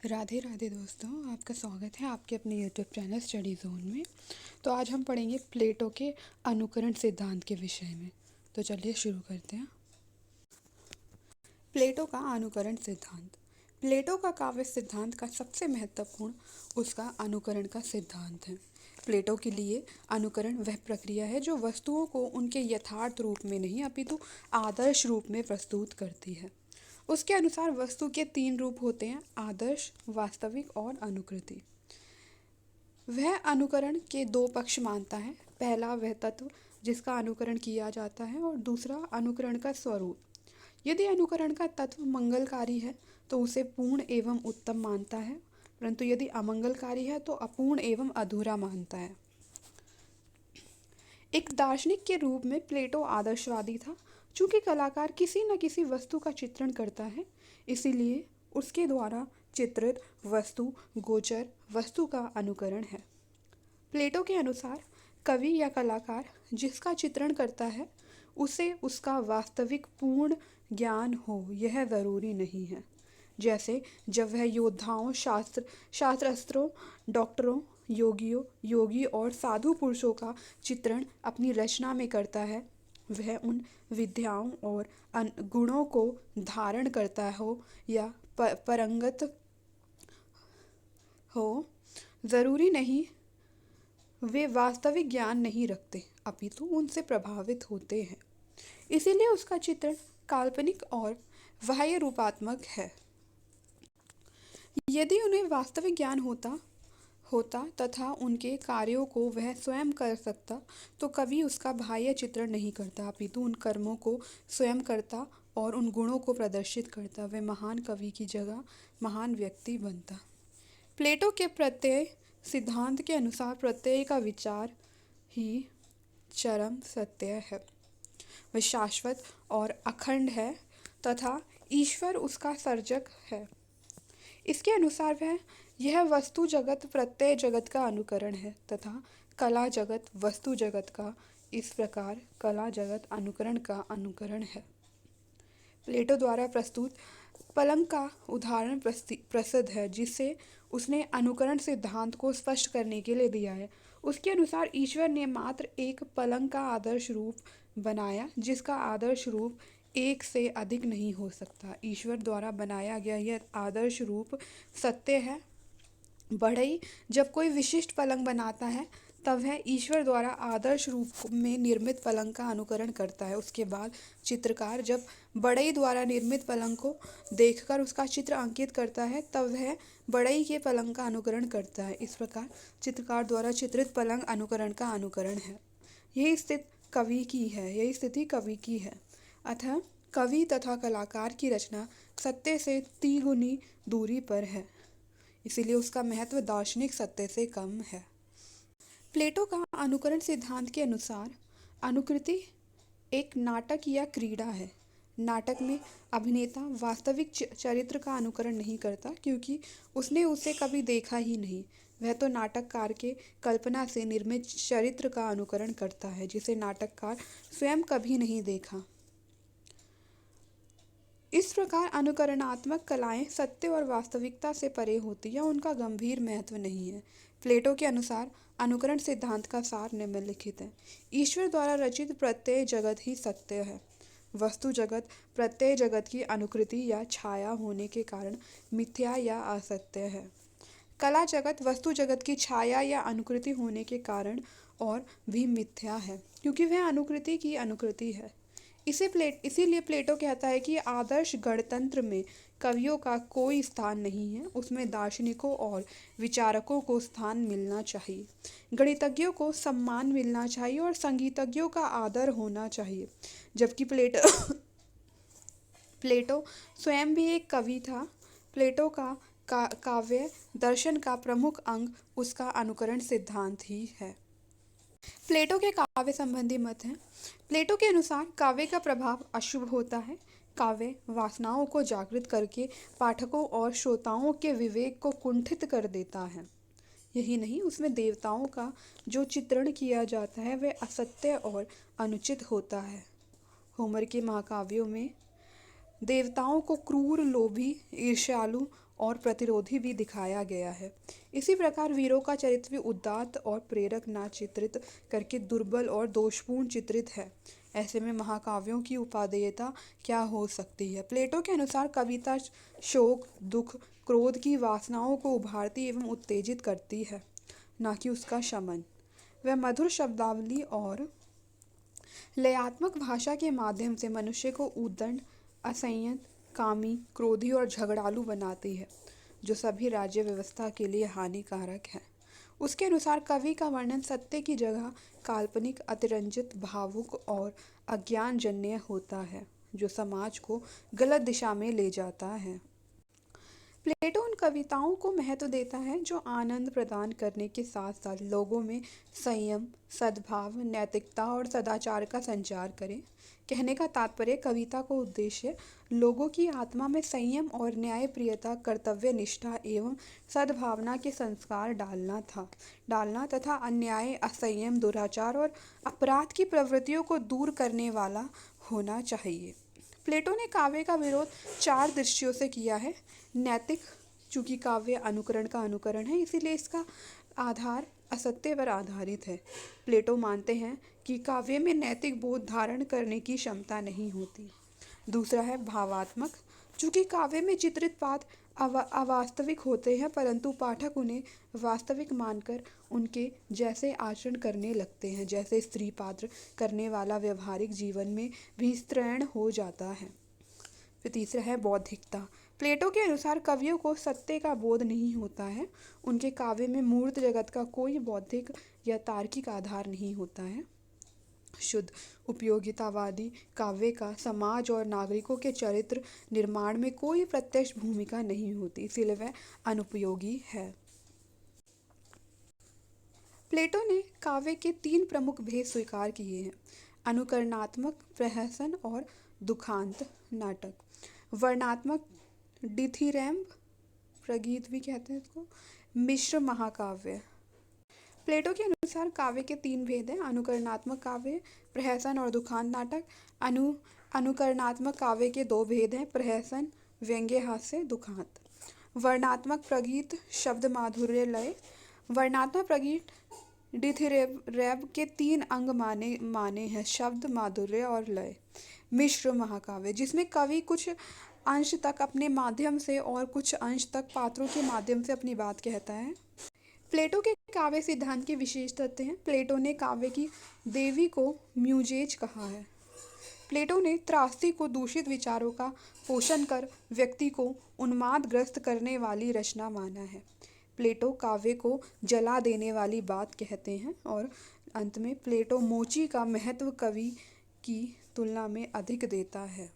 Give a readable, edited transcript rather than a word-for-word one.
राधे राधे दोस्तों, आपका स्वागत है आपके अपने यूट्यूब चैनल स्टडी जोन में। तो आज हम पढ़ेंगे प्लेटो के अनुकरण सिद्धांत के विषय में। तो चलिए शुरू करते हैं। प्लेटो का अनुकरण सिद्धांत। प्लेटो का काव्य सिद्धांत का सबसे महत्वपूर्ण उसका अनुकरण का सिद्धांत है। प्लेटो के लिए अनुकरण वह प्रक्रिया है जो वस्तुओं को उनके यथार्थ रूप में नहीं अपितु आदर्श रूप में प्रस्तुत करती है। उसके अनुसार वस्तु के 3 रूप होते हैं: आदर्श, वास्तविक और अनुकृति। वह अनुकरण के 2 पक्ष मानता है। पहला वह तत्व जिसका अनुकरण किया जाता है और दूसरा अनुकरण का स्वरूप। यदि अनुकरण का तत्व मंगलकारी है तो उसे पूर्ण एवं उत्तम मानता है, परंतु यदि अमंगलकारी है तो अपूर्ण एवं अधूरा मानता है। एक दार्शनिक के रूप में प्लेटो आदर्शवादी था। चूंकि कलाकार किसी न किसी वस्तु का चित्रण करता है, इसीलिए उसके द्वारा चित्रित वस्तु गोचर वस्तु का अनुकरण है। प्लेटो के अनुसार कवि या कलाकार जिसका चित्रण करता है उसे उसका वास्तविक पूर्ण ज्ञान हो यह ज़रूरी नहीं है। जैसे जब वह योद्धाओं, शास्त्रास्त्रों, डॉक्टरों, योगी और साधु पुरुषों का चित्रण अपनी रचना में करता है, वह उन विद्याओं और गुणों को धारण करता हो या परंगत हो, ज़रूरी नहीं वे वास्तविक ज्ञान नहीं रखते, अपितु उनसे प्रभावित होते हैं। इसीलिए उसका चित्रण काल्पनिक और बाह्य रूपात्मक है। यदि उन्हें वास्तविक ज्ञान होता तथा उनके कार्यों को वह स्वयं कर सकता, तो कभी उसका बाह्य चित्रण नहीं करता, अपितु उन कर्मों को स्वयं करता और उन गुणों को प्रदर्शित करता। वह महान कवि की जगह महान व्यक्ति बनता। प्लेटो के प्रत्यय सिद्धांत के अनुसार प्रत्यय का विचार ही चरम सत्य है। वह शाश्वत और अखंड है तथा ईश्वर उसका सर्जक है। इसके अनुसार यह वस्तु जगत प्रत्यय जगत का अनुकरण है तथा कला जगत वस्तु जगत का। इस प्रकार कला जगत अनुकरण का अनुकरण है। प्लेटो द्वारा प्रस्तुत पलंग का उदाहरण प्रसिद्ध है, जिसे उसने अनुकरण सिद्धांत को स्पष्ट करने के लिए दिया है। उसके अनुसार ईश्वर ने मात्र एक पलंग का आदर्श रूप बनाया, जिसका आदर्श रूप एक से अधिक नहीं हो सकता। ईश्वर द्वारा बनाया गया यह आदर्श रूप सत्य है। बढ़ई जब कोई विशिष्ट पलंग बनाता है तब वह ईश्वर द्वारा आदर्श रूप में निर्मित पलंग का अनुकरण करता है। उसके बाद चित्रकार जब बढ़ई द्वारा निर्मित पलंग को देखकर उसका चित्र अंकित करता है तब वह बढ़ई के पलंग का अनुकरण करता है। इस प्रकार चित्रकार द्वारा चित्रित पलंग अनुकरण का अनुकरण है। यही स्थिति कवि की है। अतः कवि तथा कलाकार की रचना सत्य से तिगुनी दूरी पर है, इसीलिए उसका महत्व दार्शनिक सत्य से कम है। प्लेटो का अनुकरण सिद्धांत के अनुसार अनुकृति एक नाटक या क्रीड़ा है। नाटक में अभिनेता वास्तविक चरित्र का अनुकरण नहीं करता, क्योंकि उसने उसे कभी देखा ही नहीं। वह तो नाटककार के कल्पना से निर्मित चरित्र का अनुकरण करता है, जिसे नाटककार स्वयं कभी नहीं देखा। इस प्रकार अनुकरणात्मक कलाएं सत्य और वास्तविकता से परे होती हैं, उनका गंभीर महत्व नहीं है। प्लेटो के अनुसार अनुकरण सिद्धांत का सार निम्नलिखित है। ईश्वर द्वारा रचित प्रत्यय जगत ही सत्य है। वस्तु जगत प्रत्यय जगत की अनुकृति या छाया होने के कारण मिथ्या या असत्य है। कला जगत वस्तु जगत की छाया या अनुकृति होने के कारण और भी मिथ्या है, क्योंकि वह अनुकृति की अनुकृति है। इसीलिए प्लेटो कहता है कि आदर्श गणतंत्र में कवियों का कोई स्थान नहीं है, उसमें दार्शनिकों और विचारकों को स्थान मिलना चाहिए, गणितज्ञों को सम्मान मिलना चाहिए और संगीतज्ञों का आदर होना चाहिए। जबकि प्लेटो स्वयं भी एक कवि था। प्लेटो का काव्य दर्शन का प्रमुख अंग उसका अनुकरण सिद्धांत ही है। प्लेटो के काव्य संबंधी मत हैं। प्लेटो के अनुसार काव्य का प्रभाव अशुभ होता है। काव्य वासनाओं को जागृत करके पाठकों और श्रोताओं के विवेक को कुंठित कर देता है। यही नहीं, उसमें देवताओं का जो चित्रण किया जाता है वह असत्य और अनुचित होता है। होमर के महाकाव्यों में देवताओं को क्रूर, लोभी, ईर्ष्यालु और प्रतिरोधी भी दिखाया गया है। इसी प्रकार वीरों का चरित्र भी उदात्त और प्रेरक ना चित्रित करके दुर्बल और दोषपूर्ण चित्रित है। ऐसे में महाकाव्यों की उपादेयता क्या हो सकती है? प्लेटो के अनुसार कविता शोक, दुख, क्रोध की वासनाओं को उभारती एवं उत्तेजित करती है, ना कि उसका शमन। वह मधुर शब्दावली और लयात्मक भाषा के माध्यम से मनुष्य को उद्दंड, असंयत, कामी, क्रोधी और झगड़ालू बनाती है, जो सभी राज्य व्यवस्था के लिए हानिकारक है। उसके अनुसार कवि का वर्णन सत्य की जगह काल्पनिक, अतिरंजित, भावुक और अज्ञानजन्य होता है, जो समाज को गलत दिशा में ले जाता है। प्लेटो उन कविताओं को महत्व देता है जो आनंद प्रदान करने के साथ साथ लोगों में संयम, सद्भाव, नैतिकता और सदाचार का संचार करें। कहने का तात्पर्य कविता को उद्देश्य लोगों की आत्मा में संयम और न्यायप्रियता, कर्तव्य निष्ठा एवं सद्भावना के संस्कार डालना तथा अन्याय, असंयम, दुराचार और अपराध की प्रवृत्तियों को दूर करने वाला होना चाहिए। प्लेटो ने काव्य का विरोध 4 दृष्टियों से किया है। नैतिक, चूंकि काव्य अनुकरण का अनुकरण है, इसीलिए इसका आधार असत्य पर आधारित है। प्लेटो मानते हैं कि काव्य में नैतिक बोध धारण करने की क्षमता नहीं होती। दूसरा है भावात्मक, चूंकि काव्य में चित्रित पात्र अवास्तविक होते हैं, परंतु पाठक उन्हें वास्तविक मानकर उनके जैसे आचरण करने लगते हैं, जैसे स्त्री पात्र करने वाला व्यवहारिक जीवन में भी स्तृण हो जाता है। फिर तीसरा है बौद्धिकता। प्लेटो के अनुसार कवियों को सत्य का बोध नहीं होता है। उनके काव्य में मूर्त जगत का कोई बौद्धिक या तार्किक आधार नहीं होता है। शुद्ध उपयोगितावादी काव्य का समाज और नागरिकों के चरित्र निर्माण में कोई प्रत्यक्ष भूमिका नहीं होती, इसलिए वह अनुपयोगी है। प्लेटो ने काव्य के 3 प्रमुख भेद स्वीकार किए हैं: अनुकरणात्मक, प्रहसन और दुखांत नाटक। वर्णात्मक डिथिरैम्ब, प्रगीत भी कहते हैं इसको, मिश्र महाकाव्य। प्लेटो के अनुसार काव्य के 3 भेद हैं: अनुकरणात्मक काव्य, प्रहसन और दुखांत नाटक। अनुकरणात्मक काव्य के 2 भेद हैं: प्रहसन, व्यंग्य हास्य, दुखांत। वर्णात्मक प्रगीत, शब्द माधुर्य, लय। वर्णात्मक प्रगीत डिथिरैम्ब के 3 अंग माने हैं: शब्द, माधुर्य और लय। मिश्र महाकाव्य, जिसमें कवि कुछ अंश तक अपने माध्यम से और कुछ अंश तक पात्रों के माध्यम से अपनी बात कहता है। प्लेटो के काव्य सिद्धांत के विशेष तथ्य हैं। प्लेटो ने काव्य की देवी को म्यूजेज कहा है। प्लेटो ने त्रासदी को दूषित विचारों का पोषण कर व्यक्ति को उन्मादग्रस्त करने वाली रचना माना है। प्लेटो काव्य को जला देने वाली बात कहते हैं। और अंत में प्लेटो मोची का महत्व कवि की तुलना में अधिक देता है।